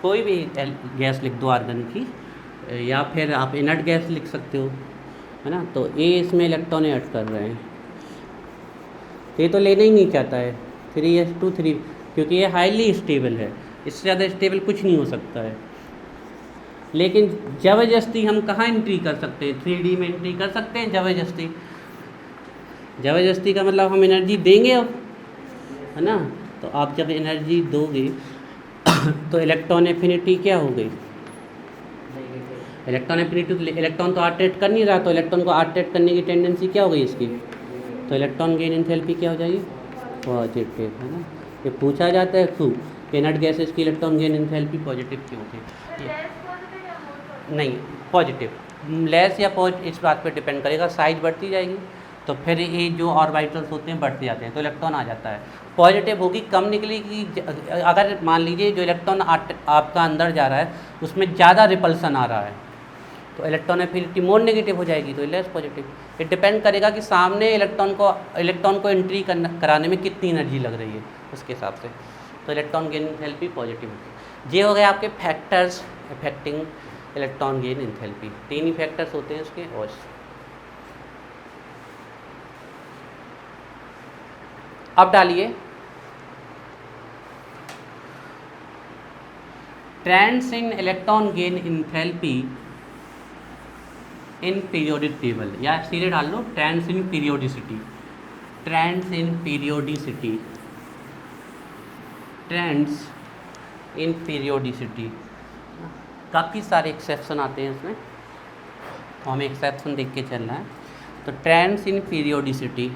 कोई भी गैस लिख दो आर्गन की, या फिर आप इनर्ट गैस लिख सकते हो, है ना। तो ए इसमें इलेक्ट्रॉन ऐड कर रहे हैं, ये तो लेना ही नहीं चाहता है 3s2 3, क्योंकि ये हाईली स्टेबल है, इससे ज़्यादा स्टेबल कुछ नहीं हो सकता है। लेकिन ज़बरदस्ती हम कहाँ एंट्री कर सकते हैं, 3D में एंट्री कर सकते हैं ज़बरदस्ती। ज़बरदस्ती का मतलब हम एनर्जी देंगे अब, है ना। तो आप जब एनर्जी दोगे तो इलेक्ट्रॉन एफिनिटी क्या हो गई, इलेक्ट्रॉन एफिनिटी, इलेक्ट्रॉन तो अट्रैक्ट कर नहीं रहा, तो इलेक्ट्रॉन को अट्रैक्ट करने की टेंडेंसी क्या हो गई इसकी, तो इलेक्ट्रॉन गेन एंथैल्पी क्या हो जाएगी, पॉजिटिव, है ना। ये पूछा जाता है खूब कि इनर्ट गैसेस की इलेक्ट्रॉन गेन एंथैल्पी पॉजिटिव क्यों होती है। नहीं, पॉजिटिव लेस या पॉजिटिव इस बात पे डिपेंड करेगा, साइज बढ़ती जाएगी तो फिर ये जो ऑर्बिटल्स होते हैं बढ़ते जाते हैं, तो इलेक्ट्रॉन आ जाता है। पॉजिटिव होगी, कम निकलेगी, अगर मान लीजिए जो इलेक्ट्रॉन आपका अंदर जा रहा है उसमें ज़्यादा रिपल्सन आ रहा है, तो इलेक्ट्रॉन एफिनिटी मोर नेगेटिव हो जाएगी, तो लेस पॉजिटिव। ये डिपेंड करेगा कि सामने इलेक्ट्रॉन को एंट्री कराने में कितनी एनर्जी लग रही है, उसके हिसाब से तो इलेक्ट्रॉन गेन एंथैल्पी पॉजिटिव होगी। ये हो गए आपके factors affecting electron gain enthalpy, 3 ही फैक्टर्स होते हैं उसके। और अब डालिए trends in electron gain enthalpy in periodic table, या सीधे डाल लो trends in periodicity, trends in periodicity, trends in periodicity. काफ़ी सारे एक्सेप्शन आते हैं इसमें, तो हमें एक्सेप्शन देख के चलना है। तो trends in periodicity,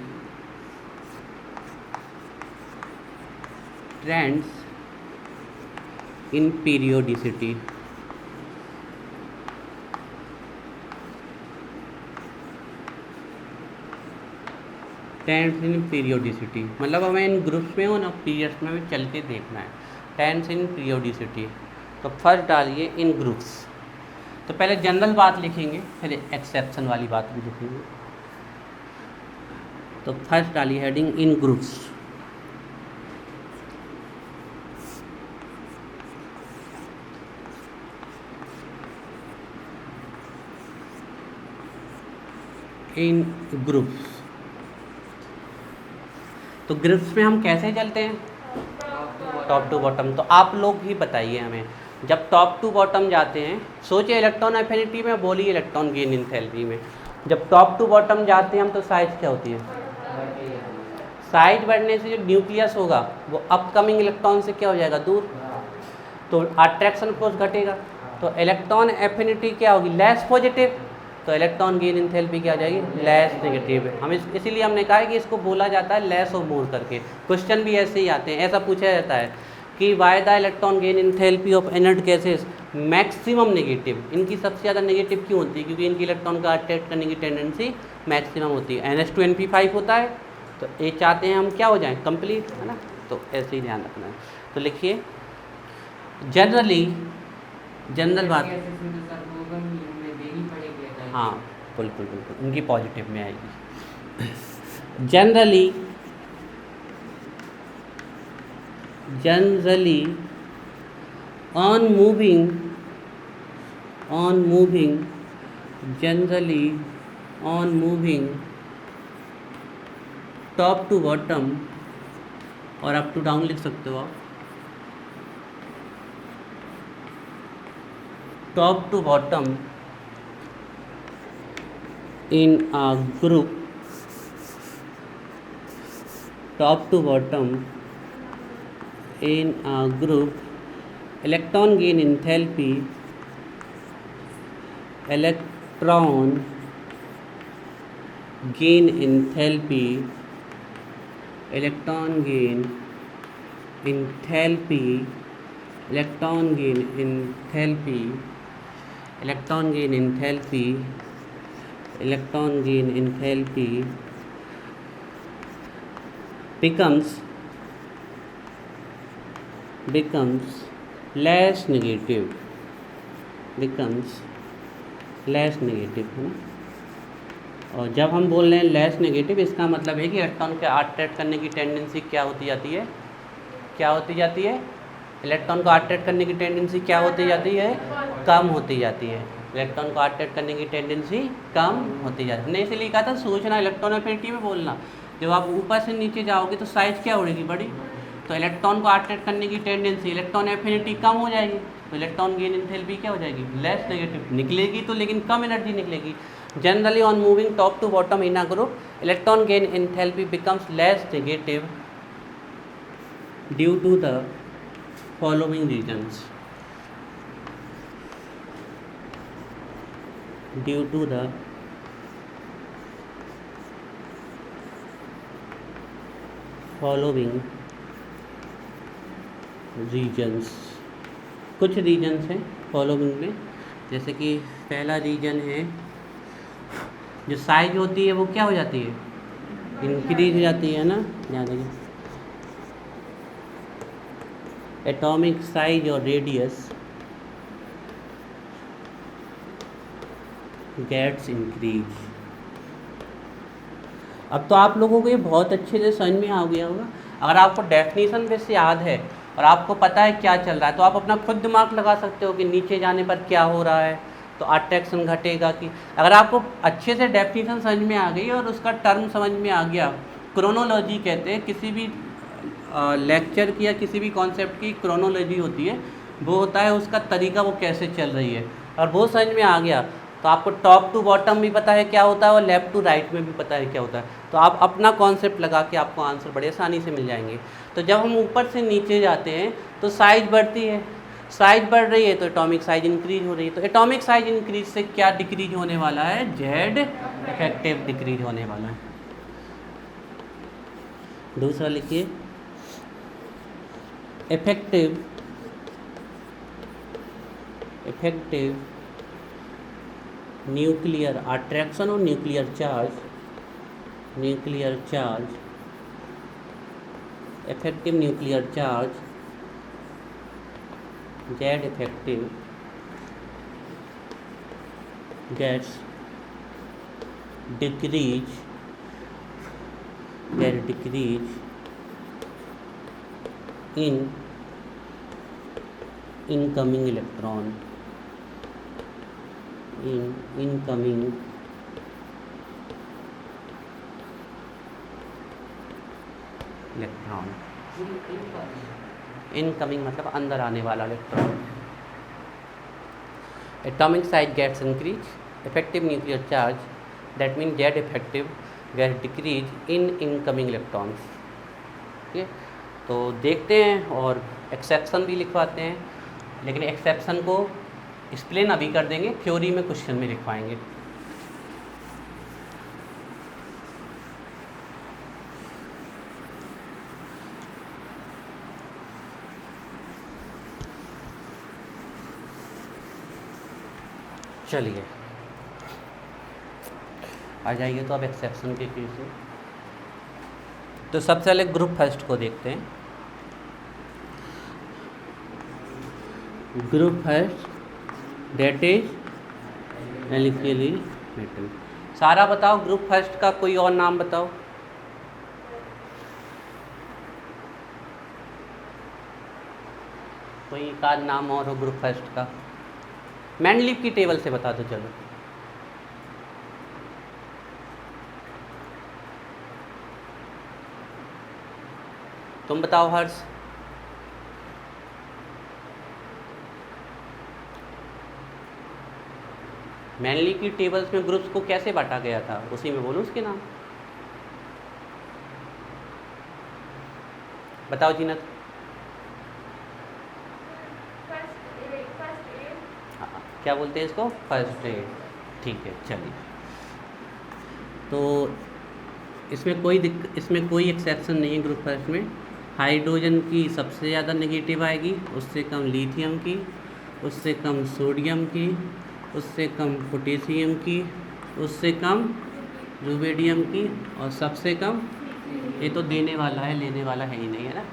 trends in periodicity, trends in periodicity मतलब हमें इन ग्रुप्स में हो ना, पीरियड्स में भी चल के देखना है। ट्रेंड्स इन पीरियोडिसिटी, तो फर्स्ट डालिए इन ग्रुप्स, तो पहले जनरल बात लिखेंगे फिर एक्सेप्शन वाली बात भी लिखेंगे। तो फर्स्ट डालिए हेडिंग इन ग्रुप्स, इन ग्रुप्स। तो ग्रुप्स में हम कैसे चलते हैं, टॉप टू बॉटम। तो आप लोग ही बताइए हमें, जब टॉप टू बॉटम जाते हैं, सोचिए इलेक्ट्रॉन एफिनिटी में, बोलिए इलेक्ट्रॉन गेन एंथैल्पी में, जब टॉप टू बॉटम जाते हैं हम तो साइज क्या होती है, साइज बढ़ने से जो न्यूक्लियस होगा वो अपकमिंग इलेक्ट्रॉन से क्या हो जाएगा, दूर, तो अट्रैक्शन फोर्स घटेगा, तो इलेक्ट्रॉन एफिनिटी क्या होगी, लेस पॉजिटिव, तो इलेक्ट्रॉन गेन एंथैल्पी क्या आ जाएगी, लेस नेगेटिव। हम इसीलिए हमने कहा है कि इसको बोला जाता है लेस और मोर करके। क्वेश्चन भी ऐसे ही आते हैं, ऐसा पूछा जाता है कि why the electron gain enthalpy of inert gases maximum negative, इनकी सबसे ज़्यादा नेगेटिव क्यों होती है, क्योंकि इनकी इलेक्ट्रॉन का अट्रैक्ट करने की टेंडेंसी मैक्सिमम होती है। NH2 होता है, तो ये चाहते हैं हम क्या हो जाएं, कंप्लीट, है ना। तो ऐसे ही ध्यान रखना है। तो लिखिए जनरली, जनरल बात, हाँ बिल्कुल बिल्कुल, उनकी पॉजिटिव में आएगी। Generally on moving, generally on moving top to bottom, और अप टू डाउन लिख सकते हो आप, top to bottom in a group, top to bottom in a group, electron gain enthalpy, electron gain enthalpy, electron gain enthalpy, electron gain enthalpy, electron gain enthalpy, electron gain enthalpy becomes less negative, becomes less negative, है ना। और जब हम बोल रहे हैं less negative, इसका मतलब है कि इलेक्ट्रॉन के अट्रैक्ट करने की टेंडेंसी क्या होती जाती है, क्या होती जाती है, इलेक्ट्रॉन को अट्रैक्ट करने की टेंडेंसी क्या होती जाती है, कम होती जाती है। इलेक्ट्रॉन को अट्रैक्ट करने की टेंडेंसी कम होती जाती है। मैंने इसीलिए कहा था सोचना, इलेक्ट्रॉन एफिनिटी में बोलना। जब आप ऊपर से नीचे जाओगे तो साइज क्या उड़ेगी, बड़ी। तो इलेक्ट्रॉन को अट्रैक्ट करने की टेंडेंसी, इलेक्ट्रॉन एफिनिटी कम हो जाएगी, तो इलेक्ट्रॉन गेन एंथैल्पी क्या हो जाएगी, लेस नेगेटिव निकलेगी, तो लेकिन कम एनर्जी निकलेगी। Generally on moving top to bottom in a group, electron gain enthalpy becomes less negative due to the following reasons, due to the following reasons. कुछ reasons हैं फॉलोइंग में, जैसे कि पहला रीजन है, जो साइज होती है वो क्या हो जाती है, इंक्रीज हो जाती है ना, ध्यान रखिए। एटॉमिक साइज और रेडियस गेट्स इंक्रीज। अब तो आप लोगों को ये बहुत अच्छे से समझ में आ गया होगा। अगर आपको डेफिनेशन वैसे याद है और आपको पता है क्या चल रहा है, तो आप अपना खुद दिमाग लगा सकते हो कि नीचे जाने पर क्या हो रहा है, तो अट्रैक्शन घटेगा कि। अगर आपको अच्छे से डेफिनेशन समझ में आ गई और उसका टर्म समझ में आ गया, क्रोनोलॉजी कहते हैं, किसी भी लेक्चर की या किसी भी कॉन्सेप्ट की क्रोनोलॉजी होती है, वो होता है उसका तरीका, वो कैसे चल रही है, और वो समझ में आ गया तो आपको टॉप टू बॉटम भी पता है क्या होता है और लेफ़्ट टू राइट में भी पता है क्या होता है, तो आप अपना कॉन्सेप्ट लगा के आपको आंसर बड़े आसानी से मिल जाएंगे। तो जब हम ऊपर से नीचे जाते हैं तो साइज बढ़ती है, साइज बढ़ रही है तो एटॉमिक साइज इंक्रीज हो रही है। तो एटॉमिक साइज इंक्रीज से क्या डिक्रीज होने वाला है, जेड इफेक्टिव डिक्रीज होने वाला है। दूसरा लिखिए, इफेक्टिव न्यूक्लियर अट्रैक्शन और nuclear charge, effective nuclear charge, Z effective gets decrease in incoming electron, in incoming electron. Incoming मतलब अंदर आने वाला electron. Atomic size gets increase, effective nuclear charge, that mean Z effective get decrease in incoming electrons. ठीक है, तो देखते हैं और एक्सेप्शन भी लिखवाते हैं, लेकिन एक्सेप्शन को एक्सप्लेन अभी कर देंगे, थ्योरी में क्वेश्चन में लिखवाएंगे। चलिए आ जाइए, तो अब एक्सेप्शन के केस में तो सबसे पहले ग्रुप फर्स्ट को देखते हैं। Group first that is alkali metal. सारा बताओ, ग्रुप फर्स्ट का कोई और नाम बताओ। कोई एक आध नाम और हो ग्रुप फर्स्ट का, मैंडलीव की टेबल से बता दो। चलो तुम बताओ हर्ष। मैंडलीव की टेबल्स में ग्रुप्स को कैसे बांटा गया था, उसी में बोलो उसके नाम। बताओ जीनत। क्या बोलते हैं इसको, फर्स्ट एड। ठीक है, चलिए। तो इसमें कोई एक्सेप्शन नहीं है ग्रुप फर्स्ट में। हाइड्रोजन की सबसे ज़्यादा नेगेटिव आएगी, उससे कम लिथियम की, उससे कम सोडियम की, उससे कम पोटेशियम की, उससे कम रुबिडियम की, और सबसे कम, ये तो देने वाला है, लेने वाला है ही नहीं, है ना।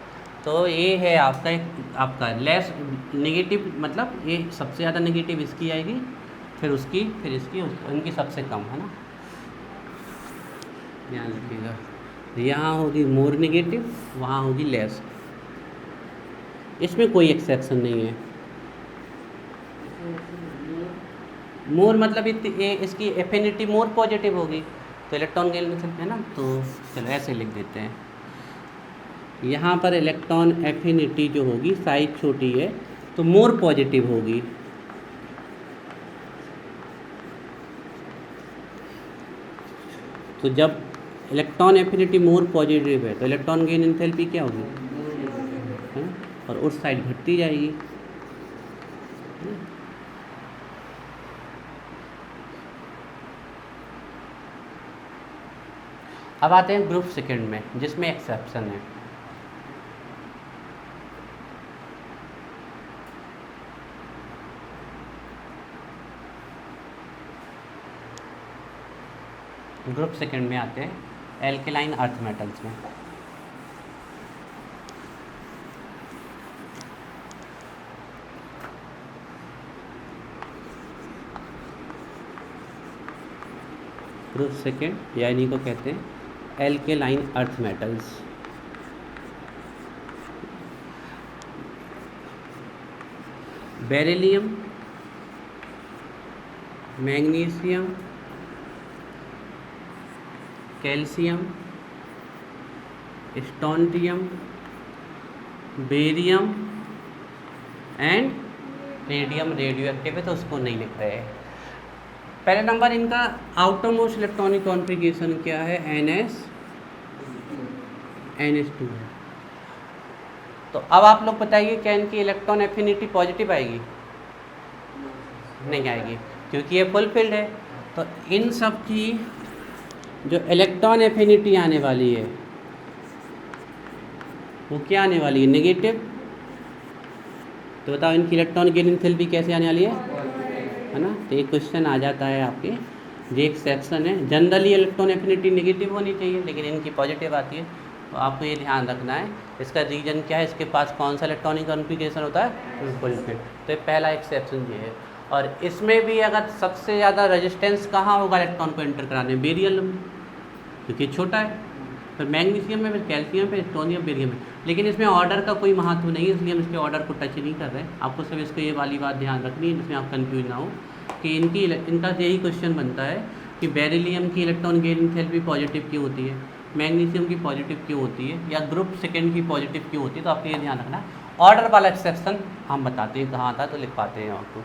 तो ये है आपका लेस नेगेटिव, मतलब ये सबसे ज़्यादा नेगेटिव इसकी आएगी, फिर उसकी, फिर इसकी, उनकी सबसे कम, है ना। ध्यान रखिएगा, यहाँ होगी मोर नेगेटिव, वहाँ होगी लेस। इसमें कोई एक्सेप्शन नहीं है। मोर मतलब इसकी एफिनिटी मोर पॉजिटिव होगी, तो इलेक्ट्रॉन गेन है ना। तो चलो ऐसे लिख देते हैं, यहाँ पर इलेक्ट्रॉन एफिनिटी जो होगी साइज छोटी है तो मोर पॉजिटिव होगी। तो जब इलेक्ट्रॉन एफिनिटी मोर पॉजिटिव है तो इलेक्ट्रॉन गेन एंथैल्पी क्या होगी, है ना, और उस साइड घटती जाएगी। अब आते हैं ग्रुप सेकंड में, जिसमें एक्सेप्शन है। ग्रुप सेकंड में आते हैं एल्केलाइन अर्थ मेटल्स में। ग्रुप सेकंड यानी को कहते हैं alkaline earth metals. Beryllium, magnesium, calcium, strontium, barium and radium radioactive है तो उसको नहीं लिख रहे हैं। पहले नंबर इनका आउटर मोस्ट इलेक्ट्रॉनिक कॉन्फ़िगरेशन क्या है, NH2 है। तो अब आप लोग बताइए क्या इनकी इलेक्ट्रॉन एफिनिटी पॉजिटिव आएगी? नहीं आएगी, क्योंकि ये फुल फिल्ड है। तो इन सब की जो इलेक्ट्रॉन एफिनिटी आने वाली है वो क्या आने वाली है, नेगेटिव। तो बताओ इनकी इलेक्ट्रॉन गेन एंथैल्पी कैसे आने वाली है ना। तो एक क्वेश्चन आ जाता है आपके, जो एक सेक्शन है, जनरली इलेक्ट्रॉन एफिनिटी नेगेटिव होनी चाहिए लेकिन इनकी पॉजिटिव आती है। तो आपको ये ध्यान रखना है, इसका रीजन क्या है, इसके पास कौन सा इलेक्ट्रॉनिक कॉन्फ़िगरेशन होता है, फुल फिल्ड। तो पहला एक्सेप्शन ये है। और इसमें भी अगर सबसे ज़्यादा रेजिस्टेंस कहाँ होगा इलेक्ट्रॉन को एंटर कराने में, बेरियम में, क्योंकि छोटा है। फिर मैग्नीशियम में, फिर कैल्शियम, फिर स्टोनियम, बेरियम में। लेकिन इसमें ऑर्डर का कोई महत्व नहीं है, इसलिए हम इसके ऑर्डर को टच नहीं कर रहे हैं। आपको सिर्फ इसको ये वाली बात ध्यान रखनी है जिसमें आप कन्फ्यूज ना हो कि इनका यही क्वेश्चन बनता है कि बेरिलियम की इलेक्ट्रॉन गेन एंथैल्पी पॉजिटिव क्यों होती है, मैग्नीशियम की पॉजिटिव क्यों होती है, या ग्रुप सेकेंड की पॉजिटिव क्यों होती है। तो आपको ये ध्यान रखना है। ऑर्डर वाला एक्सेप्शन हम बताते हैं कहाँ था, तो लिख पाते हैं आपको।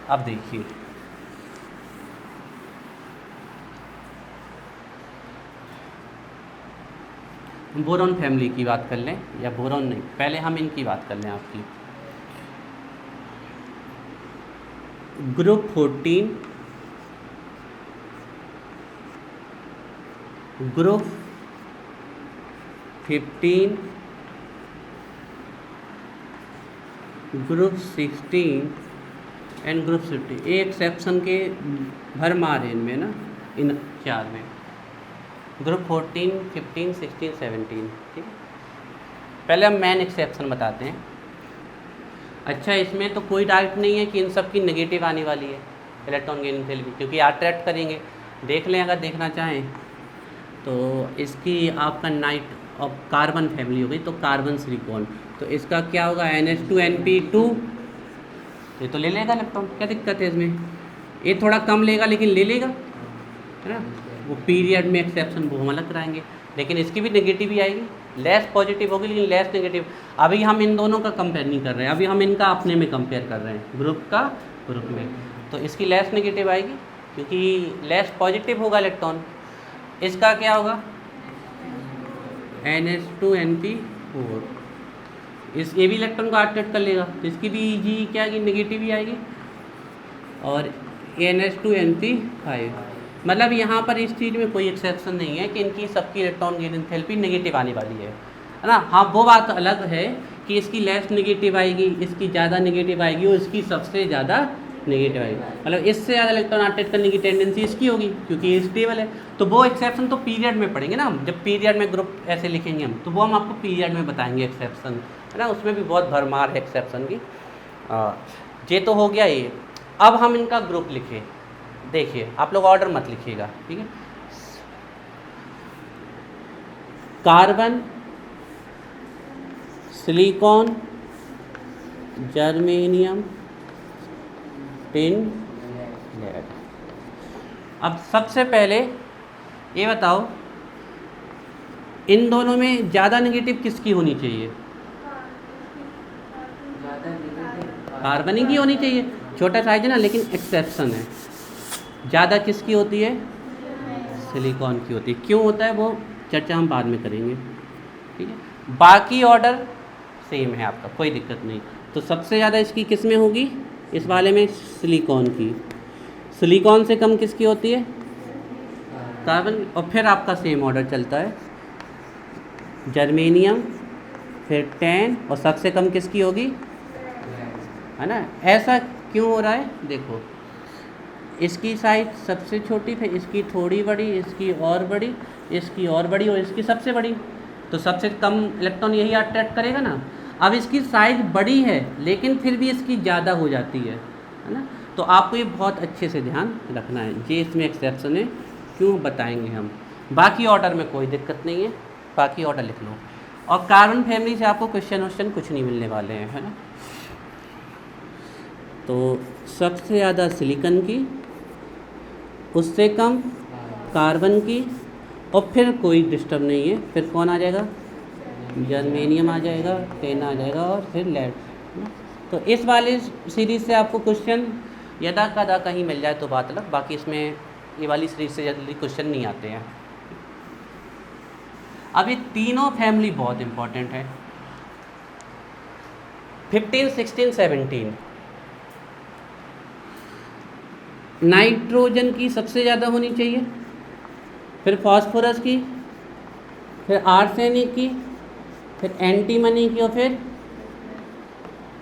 अब देखिए, बोरॉन फैमिली की बात कर लें, या बोरॉन नहीं, पहले हम इनकी बात कर लें आपकी। Group 14, group 15, group 16 and group 50। एक एक्सेप्शन के भरमार है इनमें ना, इन चार में, ग्रुप 14, 15, 16, 17। ठीक है, पहले हम मेन एक्सेप्शन बताते हैं। अच्छा, इसमें तो कोई डाउट नहीं है कि इन सब की नेगेटिव आने वाली है इलेक्ट्रॉन गेन एंथैल्पी, क्योंकि अट्रैक्ट करेंगे। देख लें अगर देखना चाहें तो इसकी आपका नाइट और कार्बन फैमिली हो गई, तो कार्बन सिलिकॉन, तो इसका क्या होगा, NH2NP2। ये तो ले लेगा इलेक्ट्रॉन, क्या दिक्कत है इसमें, ये थोड़ा कम लेगा लेकिन ले लेगा, है ना। वो पीरियड में एक्सेप्शन वो हम अलग कराएंगे, लेकिन इसकी भी नेगेटिव ही आएगी, लेस पॉजिटिव होगी लेकिन लेस नेगेटिव। अभी हम इन दोनों का कंपेयर नहीं कर रहे हैं, अभी हम इनका अपने में कंपेयर कर रहे हैं, ग्रुप का ग्रुप में। तो इसकी लेस नेगेटिव आएगी क्योंकि लेस पॉजिटिव होगा इलेक्ट्रॉन। इसका क्या होगा, NH2NP4। ये भी इलेक्ट्रॉन को अट्रैक्ट कर लेगा, तो इसकी भी जी क्या आएगी, नेगेटिव ही आएगी। और NH2NP5, मतलब यहाँ पर इस चीज़ में कोई एक्सेप्शन नहीं है कि इनकी सबकी इलेक्ट्रॉन गेन एंथैल्पी नेगेटिव आने वाली है ना। हाँ, वो बात अलग है कि इसकी लेस नेगेटिव आएगी, इसकी ज़्यादा नेगेटिव आएगी और इसकी सबसे ज़्यादा नेगेटिव आएगी। मतलब इससे ज़्यादा इलेक्ट्रॉन अट्रैक्ट करने की टेंडेंसी इसकी होगी क्योंकि ये स्टेबल है। तो वो एक्सेप्शन तो पीरियड में पढ़ेंगे ना, जब पीरियड में ग्रुप ऐसे लिखेंगे हम, तो वो हम आपको पीरियड में बताएंगे एक्सेप्शन, है ना। उसमें भी बहुत भरमार है एक्सेप्शन की। ये तो हो गया ये। अब हम इनका ग्रुप लिखें। देखिए, आप लोग ऑर्डर मत लिखिएगा, ठीक है। Carbon, silicon, germanium, tin, lead. अब सबसे पहले ये बताओ, इन दोनों में ज़्यादा नेगेटिव किसकी होनी चाहिए? कार्बन की होनी चाहिए, छोटा साइज है ना, लेकिन एक्सेप्शन है, ज़्यादा किसकी होती है? सिलिकॉन की होती है। क्यों होता है वो चर्चा हम बाद में करेंगे, ठीक है। बाकी ऑर्डर सेम है आपका, कोई दिक्कत नहीं। तो सबसे ज़्यादा इसकी किस में होगी? इस वाले में सिलिकॉन की। सिलिकॉन से कम किसकी होती है? कार्बन। और फिर आपका सेम ऑर्डर चलता है, जर्मेनियम, फिर टेन, और सबसे कम किसकी होगी? है ना। ऐसा क्यों हो रहा है? देखो, इसकी साइज सबसे छोटी, फिर इसकी थोड़ी बड़ी, इसकी और बड़ी, इसकी और बड़ी, और इसकी सबसे बड़ी। तो सबसे कम इलेक्ट्रॉन यही अट्रैक्ट करेगा ना। अब इसकी साइज बड़ी है लेकिन फिर भी इसकी ज़्यादा हो जाती है ना। तो आपको ये बहुत अच्छे से ध्यान रखना है, ये इसमें एक्सेप्शन है, क्यों बताएंगे हम। बाकी ऑर्डर में कोई दिक्कत नहीं है, बाकी ऑर्डर लिख लो। और कार्बन फैमिली से आपको क्वेश्चन कुछ नहीं मिलने वाले हैं, है ना। तो सबसे ज़्यादा सिलिकॉन की, उससे कम कार्बन की, और फिर कोई डिस्टर्ब नहीं है, फिर कौन आ जाएगा? जर्मेनियम आ जाएगा, टेन आ जाएगा, और फिर लेड। तो इस वाले सीरीज़ से आपको क्वेश्चन यदा कदा कहीं मिल जाए तो बात अलग, बाकी इसमें ये वाली सीरीज़ से जल्दी क्वेश्चन नहीं आते हैं। अब ये तीनों फैमिली बहुत इंपॉर्टेंट है, 15, 16, 17। नाइट्रोजन की सबसे ज़्यादा होनी चाहिए, फिर फास्फोरस की, फिर आर्सेनिक की, फिर एंटीमनी की, और फिर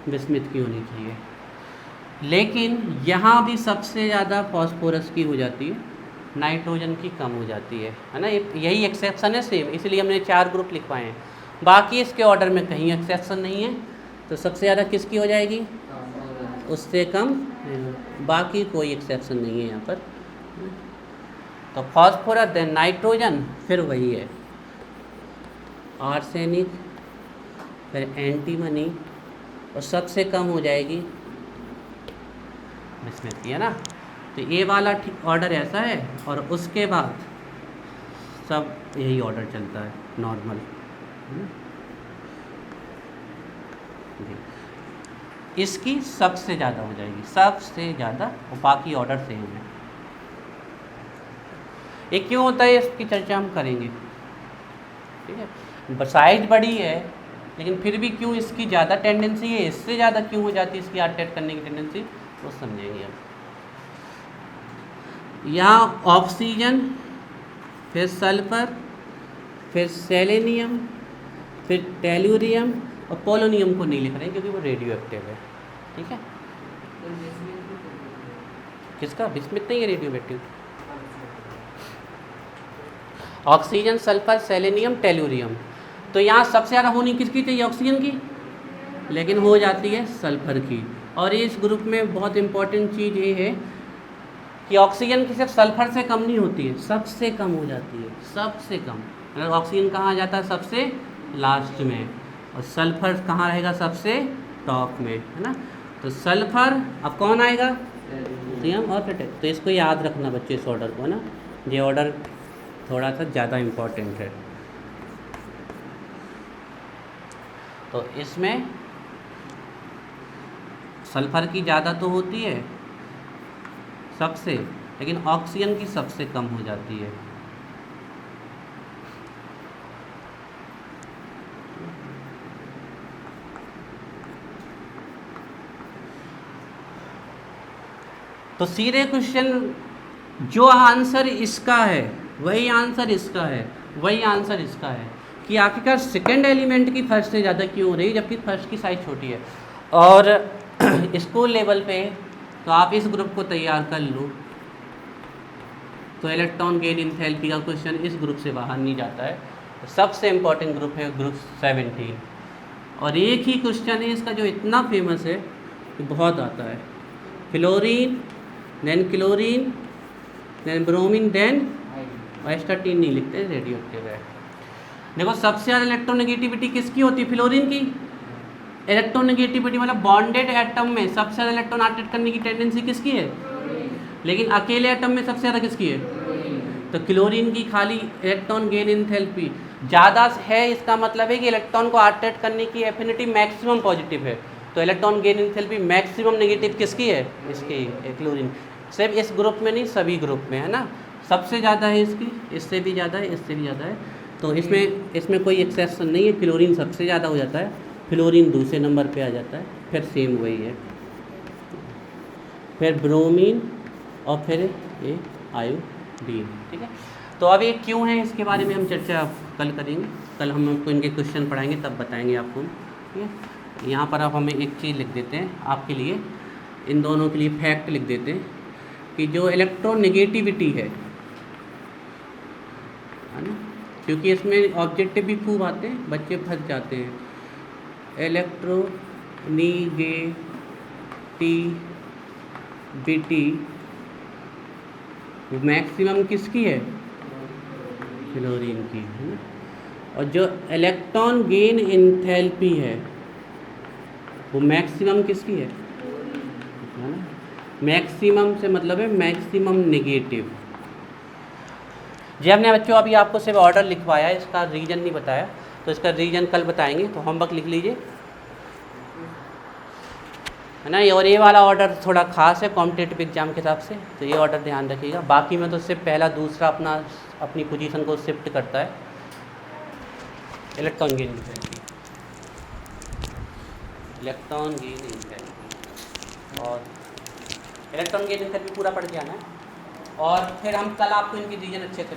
बिस्मिथ की होनी चाहिए। लेकिन यहाँ भी सबसे ज़्यादा फास्फोरस की हो जाती है, नाइट्रोजन की कम हो जाती है ना। यही एक्सेप्शन है सेम, इसलिए हमने 4 ग्रुप लिखवाए हैं। बाकी इसके ऑर्डर में कहीं एक्सेप्शन नहीं है। तो सबसे ज़्यादा किसकी हो जाएगी? उससे कम, बाकी कोई एक्सेप्शन नहीं है यहाँ पर। तो फास्फोरस, देन नाइट्रोजन, फिर वही है आर्सेनिक, फिर एंटीमनी, और सबसे कम हो जाएगी बिस्मिथ की, है ना। तो ये वाला ऑर्डर ऐसा है, और उसके बाद सब यही ऑर्डर चलता है नॉर्मल। इसकी सबसे ज़्यादा हो जाएगी, सबसे ज़्यादा, और बाकी ऑर्डर सेम है। ये क्यों होता है इसकी चर्चा हम करेंगे, ठीक है। साइज बड़ी है लेकिन फिर भी क्यों इसकी ज़्यादा टेंडेंसी है, इससे ज़्यादा क्यों हो जाती है इसकी अटैक करने की टेंडेंसी, वो समझेंगे हम। यहाँ ऑक्सीजन, फिर सल्फर, फिर सेलेनियम, फिर टेल्यूरियम, और पोलोनियम को नहीं लिख रहे हैं क्योंकि वो रेडियो एक्टिव है, ठीक है। किसका? बिस्मिथ नहीं है radio active. Oxygen, sulphur, selenium, tellurium. तो यहाँ सबसे ज़्यादा होनी किसकी चाहिए? ऑक्सीजन की, लेकिन हो जाती है सल्फर की। और इस ग्रुप में बहुत इंपॉर्टेंट चीज़ ये है कि ऑक्सीजन की सिर्फ सल्फर से कम नहीं होती है, सबसे कम हो जाती है, सबसे कम। अगर ऑक्सीजन कहाँ आ जाता है? सबसे लास्ट में, और सल्फर कहाँ रहेगा? सबसे टॉप में, है ना। तो सल्फर, अब कौन आएगा? सोडियम और फिर। तो इसको याद रखना बच्चे, इस ऑर्डर को ना, ये ऑर्डर थोड़ा सा ज़्यादा इम्पोर्टेंट है। तो इसमें सल्फर की ज़्यादा तो होती है सबसे, लेकिन ऑक्सीजन की सबसे कम हो जाती है। तो सीधे क्वेश्चन, जो आंसर इसका है वही आंसर इसका है, वही आंसर इसका है, कि आखिरकार सेकेंड एलिमेंट की फर्स्ट से ज़्यादा क्यों हो रही है जबकि फर्स्ट की साइज छोटी है। और स्कूल लेवल पे तो आप इस ग्रुप को तैयार कर लो, तो इलेक्ट्रॉन गेन एंथैल्पी का क्वेश्चन इस ग्रुप से बाहर नहीं जाता है। तो सबसे इम्पॉर्टेंट ग्रुप है ग्रुप 17। और एक ही क्वेश्चन है इसका जो इतना फेमस है कि बहुत आता है, fluorine, then chlorine, then bromine, then H13 नहीं लिखते, रेडियो एक्टिव है। देखो सबसे ज़्यादा इलेक्ट्रोनेगेटिविटी किसकी होती है? फ्लोरीन की। इलेक्ट्रोनेगेटिविटी मतलब बॉन्डेड एटम में सबसे ज़्यादा इलेक्ट्रॉन अट्रैक्ट करने की टेंडेंसी किसकी है? लेकिन अकेले एटम में सबसे ज़्यादा किसकी है? तो क्लोरीन की खाली इलेक्ट्रॉन गेन एंथैल्पी ज़्यादा है, इसका मतलब है कि इलेक्ट्रॉन को अट्रैक्ट करने की एफिनिटी मैक्सिमम पॉजिटिव है। तो electron gain enthalpy maximum negative किसकी है? इसकी क्लोरीन। सिर्फ इस ग्रुप में नहीं, सभी ग्रुप में है ना, सबसे ज़्यादा है इसकी, इससे भी ज़्यादा है, इससे भी ज़्यादा है। तो इसमें कोई एक्सेप्शन नहीं है, क्लोरीन सबसे ज़्यादा हो जाता है, फ्लोरीन दूसरे नंबर पे आ जाता है, फिर सेम वही है, फिर ब्रोमीन और फिर ये आयोडीन। ठीक है, तो अब ये क्यों है इसके बारे में हम चर्चा कल करेंगे। कल हम आपको इनके क्वेश्चन पढ़ाएंगे तब बताएंगे आपको। ठीक है, यहाँ पर आप हमें एक चीज़ लिख देते हैं आपके लिए, इन दोनों के लिए फैक्ट लिख देते हैं कि जो इलेक्ट्रोनेगेटिविटी है ना, क्योंकि इसमें ऑब्जेक्टिव भी खूब आते हैं, बच्चे फंस जाते हैं। इलेक्ट्रोनेगेटिविटी मैक्सिमम किसकी है? फ्लोरीन की, है ना। और जो इलेक्ट्रॉन गेन एंथैल्पी है वो मैक्सिमम किसकी है ना। मैक्सिमम से मतलब है मैक्सिमम नेगेटिव। जी हमने बच्चों अभी आपको सिर्फ ऑर्डर लिखवाया है, इसका रीजन नहीं बताया, तो इसका रीजन कल बताएंगे। तो होमवर्क लिख लीजिए, है ना। और ये वाला ऑर्डर थोड़ा खास है कॉम्पिटिटिव एग्जाम के हिसाब से, तो ये ऑर्डर ध्यान रखिएगा। बाकी में तो सिर्फ पहला दूसरा अपनी पोजीशन को शिफ्ट करता है। Electron gain enthalpy, electron gain enthalpy और इलेक्ट्रॉन गेन एंथैल्पी पूरा पढ़ के आना है। और फिर हम कल आपको इनकी रीजन अच्छे से